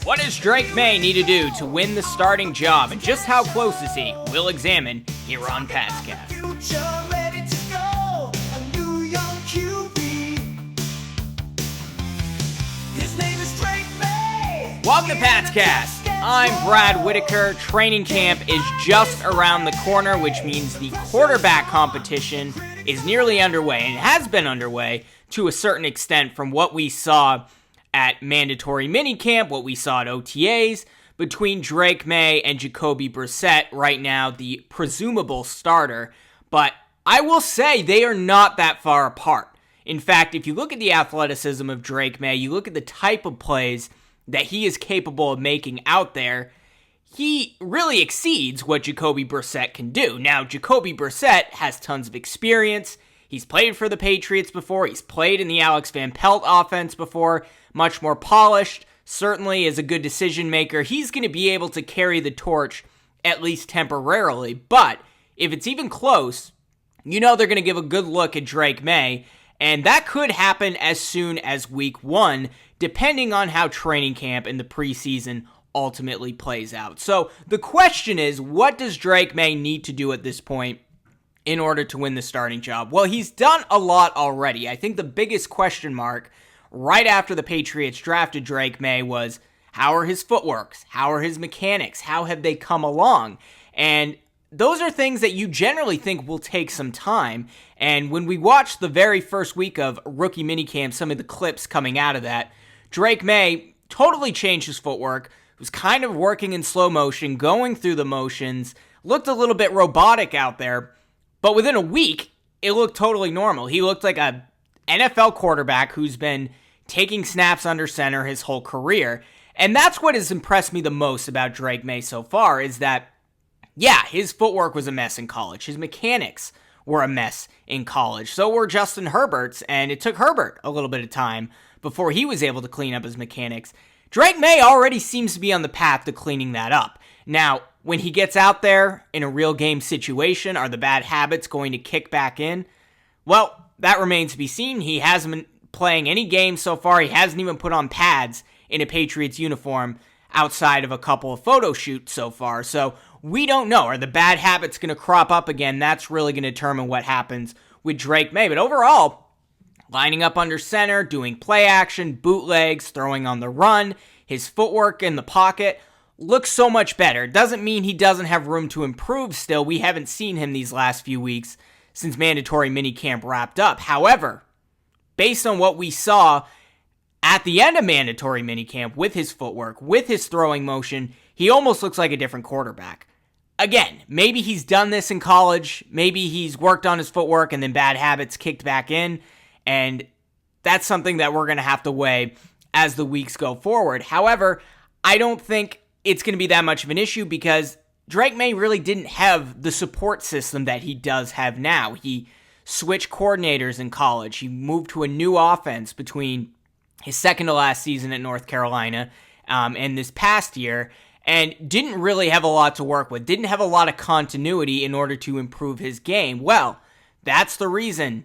What does Drake Maye need to do to win the starting job, and just how close is he? We'll examine here on Patscast. Welcome to Patscast. I'm Brad Whitaker. Training camp is just around the corner, which means the quarterback competition is nearly underway, and it has been underway to a certain extent from what we saw at mandatory minicamp, what we saw at OTAs, between Drake Maye and Jacoby Brissett, right now the presumable starter. But I will say they are not that far apart. In fact, if you look at the athleticism of Drake Maye, you look at the type of plays that he is capable of making out there, he really exceeds what Jacoby Brissett can do. Now, Jacoby Brissett has tons of experience. He's played for the Patriots before. He's played in the Alex Van Pelt offense before. Much more polished. Certainly is a good decision maker. He's going to be able to carry the torch at least temporarily. But if it's even close, you know they're going to give a good look at Drake Maye. And that could happen as soon as week 1, depending on how training camp and the preseason ultimately plays out. So the question is, what does Drake Maye need to do at this point in order to win the starting job? Well, he's done a lot already. I think the biggest question mark right after the Patriots drafted Drake Maye was, how are his footworks? How are his mechanics? How have they come along? And those are things that you generally think will take some time. And when we watched the very first week of rookie minicamp, some of the clips coming out of that, Drake Maye totally changed his footwork, was kind of working in slow motion, going through the motions, looked a little bit robotic out there, but within a week, it looked totally normal. He looked like a NFL quarterback who's been taking snaps under center his whole career. And that's what has impressed me the most about Drake Maye so far, is that, yeah, his footwork was a mess in college. His mechanics were a mess in college. So were Justin Herbert's, and it took Herbert a little bit of time before he was able to clean up his mechanics. Drake Maye already seems to be on the path to cleaning that up. Now, when he gets out there in a real game situation, are the bad habits going to kick back in? Well, that remains to be seen. He hasn't been playing any games so far. He hasn't even put on pads in a Patriots uniform outside of a couple of photo shoots so far. So we don't know. Are the bad habits going to crop up again? That's really going to determine what happens with Drake Maye. But overall, lining up under center, doing play action, bootlegs, throwing on the run, his footwork in the pocket looks so much better. Doesn't mean he doesn't have room to improve still. We haven't seen him these last few weeks since mandatory minicamp wrapped up. However, based on what we saw at the end of mandatory minicamp with his footwork, with his throwing motion, he almost looks like a different quarterback. Again, maybe he's done this in college. Maybe he's worked on his footwork and then bad habits kicked back in. And that's something that we're going to have to weigh as the weeks go forward. However, I don't think it's going to be that much of an issue because Drake Maye really didn't have the support system that he does have now. He switched coordinators in college. He moved to a new offense between his second to last season at North Carolina and this past year, and didn't really have a lot to work with. Didn't have a lot of continuity in order to improve his game. Well, that's the reason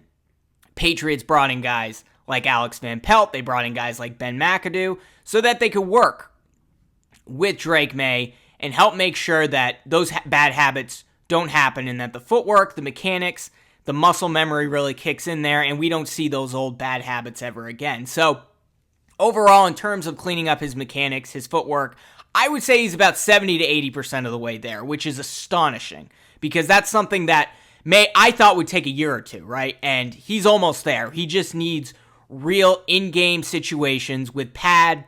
Patriots brought in guys like Alex Van Pelt. They brought in guys like Ben McAdoo so that they could work with Drake Maye and help make sure that those bad habits don't happen and that the footwork, the mechanics, the muscle memory really kicks in there and we don't see those old bad habits ever again. So overall, in terms of cleaning up his mechanics, his footwork, I would say he's about 70 to 80% of the way there, which is astonishing because that's something that I thought would take a year or two, right? And he's almost there. He just needs real in-game situations with pads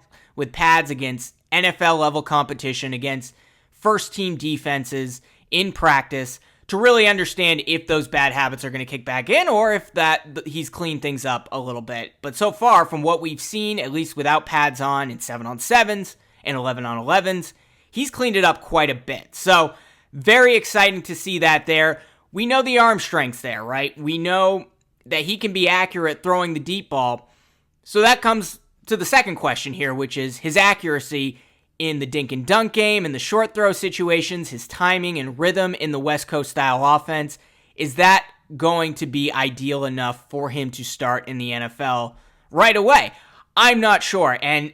against NFL-level competition, against first-team defenses in practice to really understand if those bad habits are going to kick back in or if he's cleaned things up a little bit. But so far, from what we've seen, at least without pads on in 7-on-7s and 11-on-11s, he's cleaned it up quite a bit. So very exciting to see that there. We know the arm strength's there, right? We know that he can be accurate throwing the deep ball. So that comes to the second question here, which is his accuracy in the dink and dunk game, in the short throw situations, his timing and rhythm in the West Coast style offense. Is that going to be ideal enough for him to start in the NFL right away? I'm not sure. And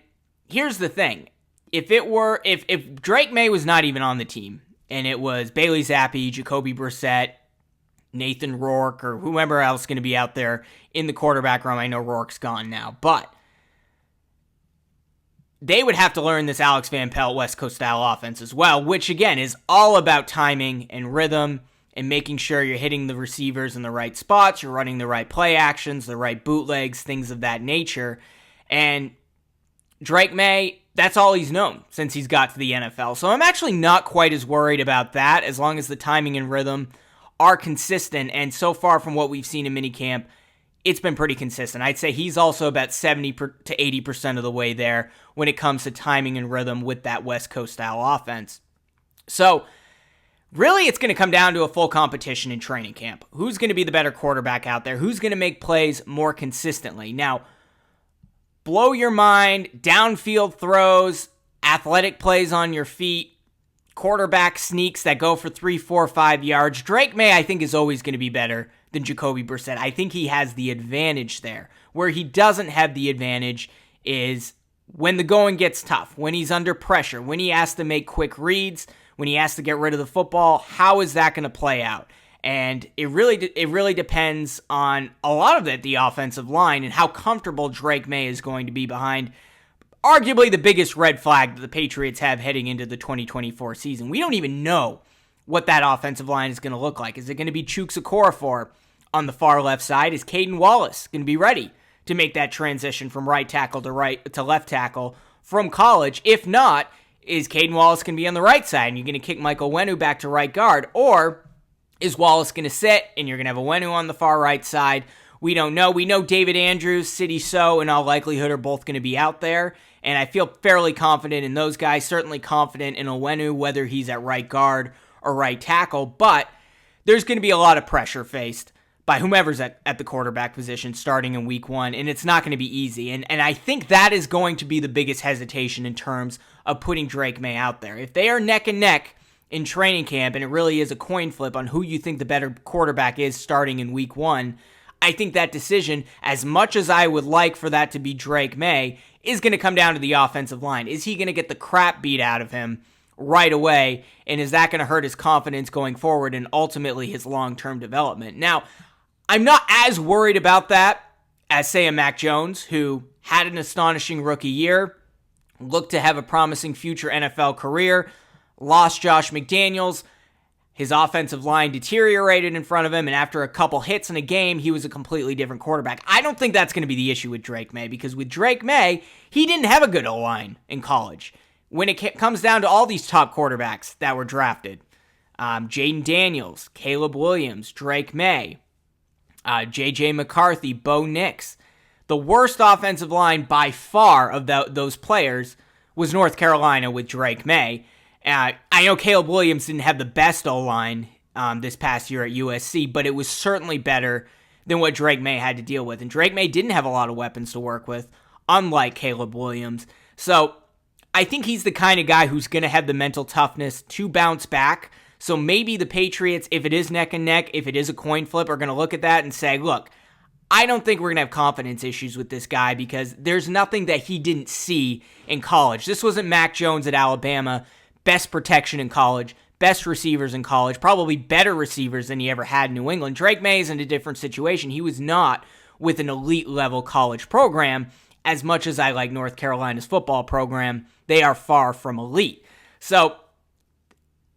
here's the thing. if Drake Maye was not even on the team, and it was Bailey Zappi, Jacoby Brissett, Nathan Rourke, or whoever else going to be out there in the quarterback room. I know Rourke's gone now, but they would have to learn this Alex Van Pelt West Coast style offense as well, which again is all about timing and rhythm and making sure you're hitting the receivers in the right spots, you're running the right play actions, the right bootlegs, things of that nature. And Drake Maye, that's all he's known since he's got to the NFL. So I'm actually not quite as worried about that as long as the timing and rhythm are consistent. And so far from what we've seen in minicamp, it's been pretty consistent. I'd say he's also about 70 to 80% of the way there when it comes to timing and rhythm with that West Coast style offense. So really, it's going to come down to a full competition in training camp. Who's going to be the better quarterback out there? Who's going to make plays more consistently? Now, blow your mind, downfield throws, athletic plays on your feet, quarterback sneaks that go for 3, 4, 5 yards. Drake Maye, I think, is always going to be better than Jacoby Brissett. I think he has the advantage there. Where he doesn't have the advantage is when the going gets tough, when he's under pressure, when he has to make quick reads, when he has to get rid of the football. How is that going to play out? And it really depends on a lot of it, the offensive line, and how comfortable Drake Maye is going to be behind arguably the biggest red flag that the Patriots have heading into the 2024 season. We don't even know what that offensive line is going to look like. Is it going to be Chuks Okorafor on the far left side? Is Caden Wallace going to be ready to make that transition from right tackle to left tackle from college? If not, is Caden Wallace going to be on the right side and you're going to kick Michael Wenu back to right guard? Or is Wallace going to sit and you're going to have a Wenu on the far right side? We don't know. We know David Andrews, Sidy Sow, in all likelihood are both going to be out there. And I feel fairly confident in those guys, certainly confident in Wenu, whether he's at right guard or right tackle. But there's going to be a lot of pressure faced by whomever's at the quarterback position starting in week 1, and it's not going to be easy. And I think that is going to be the biggest hesitation in terms of putting Drake Maye out there. If they are neck and neck in training camp, and it really is a coin flip on who you think the better quarterback is starting in week 1, I think that decision, as much as I would like for that to be Drake Maye, is going to come down to the offensive line. Is he going to get the crap beat out of him right away, and is that going to hurt his confidence going forward and ultimately his long-term development? Now, I'm not as worried about that as, say, a Mac Jones, who had an astonishing rookie year, looked to have a promising future NFL career, lost Josh McDaniels, his offensive line deteriorated in front of him, and after a couple hits in a game, he was a completely different quarterback. I don't think that's going to be the issue with Drake Maye, because with Drake Maye, he didn't have a good O-line in college. When it comes down to all these top quarterbacks that were drafted, Jaden Daniels, Caleb Williams, Drake Maye, J.J. McCarthy, Bo Nix. The worst offensive line by far of those players was North Carolina with Drake Maye. I know Caleb Williams didn't have the best O-line this past year at USC, but it was certainly better than what Drake Maye had to deal with. And Drake Maye didn't have a lot of weapons to work with, unlike Caleb Williams. So I think he's the kind of guy who's going to have the mental toughness to bounce back. So maybe the Patriots, if it is neck and neck, if it is a coin flip, are going to look at that and say, look, I don't think we're going to have confidence issues with this guy because there's nothing that he didn't see in college. This wasn't Mac Jones at Alabama, best protection in college, best receivers in college, probably better receivers than he ever had in New England. Drake Maye is in a different situation. He was not with an elite level college program. As much as I like North Carolina's football program, they are far from elite. So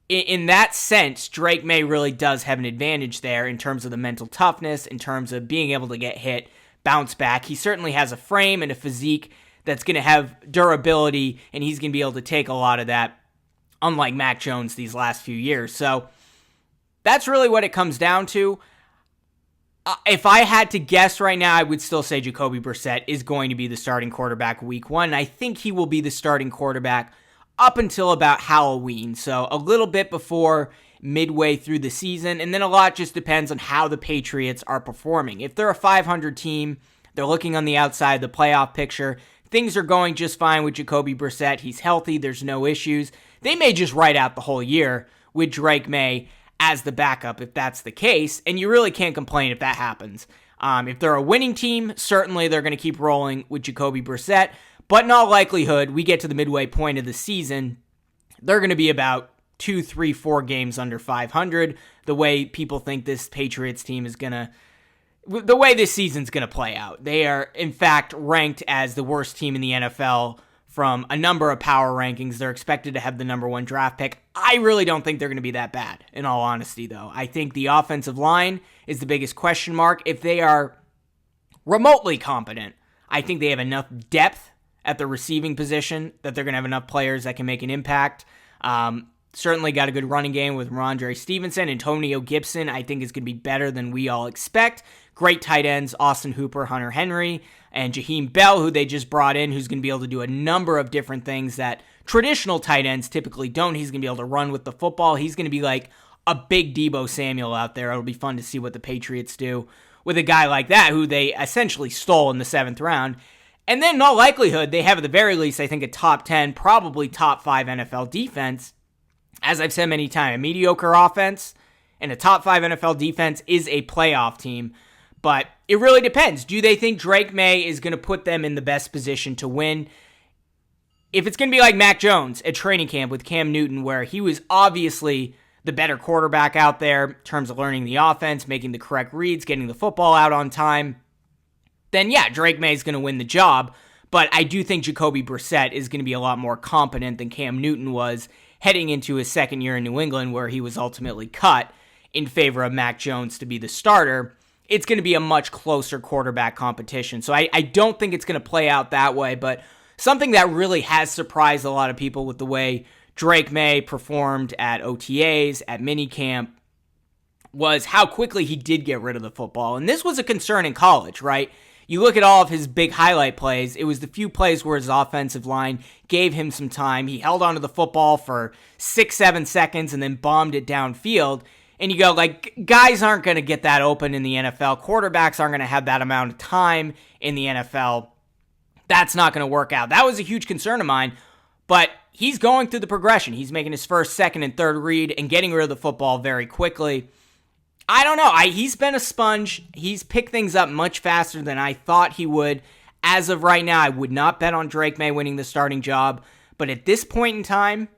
in that sense, Drake Maye really does have an advantage there in terms of the mental toughness, in terms of being able to get hit, bounce back. He certainly has a frame and a physique that's going to have durability, and he's going to be able to take a lot of that, unlike Mac Jones these last few years. So that's really what it comes down to. If I had to guess right now, I would still say Jacoby Brissett is going to be the starting quarterback week 1. And I think he will be the starting quarterback up until about Halloween. So a little bit before midway through the season. And then a lot just depends on how the Patriots are performing. If they're a 500 team, they're looking on the outside of the playoff picture, things are going just fine with Jacoby Brissett. He's healthy. There's no issues. They may just ride out the whole year with Drake Maye as the backup if that's the case, and you really can't complain if that happens. If they're a winning team, certainly they're going to keep rolling with Jacoby Brissett, But in all likelihood, we get to the midway point of the season, they're going to be about 2, 3, 4 games under 500, the way people think this Patriots team is going to, the way this season's going to play out. They are, in fact, ranked as the worst team in the NFL from a number of power rankings. They're expected to have the number 1 draft pick. I really don't think they're going to be that bad, in all honesty, though. I think the offensive line is the biggest question mark. If they are remotely competent, I think they have enough depth at the receiving position that they're going to have enough players that can make an impact. Certainly got a good running game with Ramondre Stevenson. Antonio Gibson, I think, is going to be better than we all expect. Great tight ends, Austin Hooper, Hunter Henry, and Jaheim Bell, who they just brought in, who's going to be able to do a number of different things that traditional tight ends typically don't. He's going to be able to run with the football. He's going to be like a big Deebo Samuel out there. It'll be fun to see what the Patriots do with a guy like that, who they essentially stole in the 7th round. And then in all likelihood, they have at the very least, I think, a top 10, probably top 5 NFL defense. As I've said many times, a mediocre offense and a top 5 NFL defense is a playoff team. But it really depends. Do they think Drake Maye is going to put them in the best position to win? If it's going to be like Mac Jones at training camp with Cam Newton, where he was obviously the better quarterback out there in terms of learning the offense, making the correct reads, getting the football out on time, then yeah, Drake Maye is going to win the job. But I do think Jacoby Brissett is going to be a lot more competent than Cam Newton was heading into his second year in New England, where he was ultimately cut in favor of Mac Jones to be the starter. It's going to be a much closer quarterback competition. So I don't think it's going to play out that way, but something that really has surprised a lot of people with the way Drake Maye performed at OTAs, at minicamp, was how quickly he did get rid of the football. And this was a concern in college, right? You look at all of his big highlight plays, it was the few plays where his offensive line gave him some time. He held onto the football for 6-7 seconds and then bombed it downfield. And you go, like, guys aren't going to get that open in the NFL. Quarterbacks aren't going to have that amount of time in the NFL. That's not going to work out. That was a huge concern of mine. But he's going through the progression. He's making his first, second, and third read and getting rid of the football very quickly. I don't know. He's been a sponge. He's picked things up much faster than I thought he would. As of right now, I would not bet on Drake Maye winning the starting job. But at this point in time,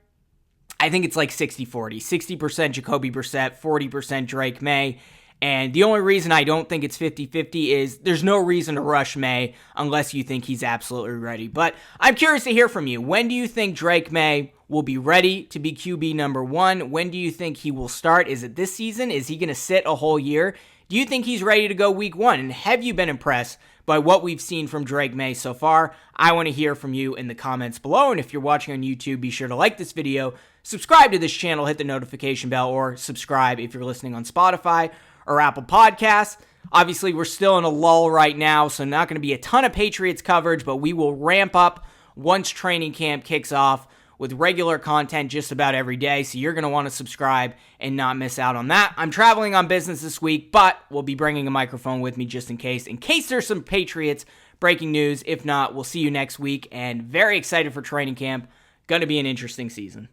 I think it's like 60-40. 60% Jacoby Brissett, 40% Drake Maye. And the only reason I don't think it's 50-50 is there's no reason to rush Maye unless you think he's absolutely ready. But I'm curious to hear from you. When do you think Drake Maye will be ready to be QB number 1? When do you think he will start? Is it this season? Is he going to sit a whole year? Do you think he's ready to go week 1? And have you been impressed by what we've seen from Drake Maye so far? I want to hear from you in the comments below. And if you're watching on YouTube, be sure to like this video, subscribe to this channel, hit the notification bell, or subscribe if you're listening on Spotify or Apple Podcasts. Obviously, we're still in a lull right now, so not going to be a ton of Patriots coverage, but we will ramp up once training camp kicks off with regular content just about every day, so you're going to want to subscribe and not miss out on that. I'm traveling on business this week, but we'll be bringing a microphone with me just in case there's some Patriots breaking news. If not, we'll see you next week, and very excited for training camp. Going to be an interesting season.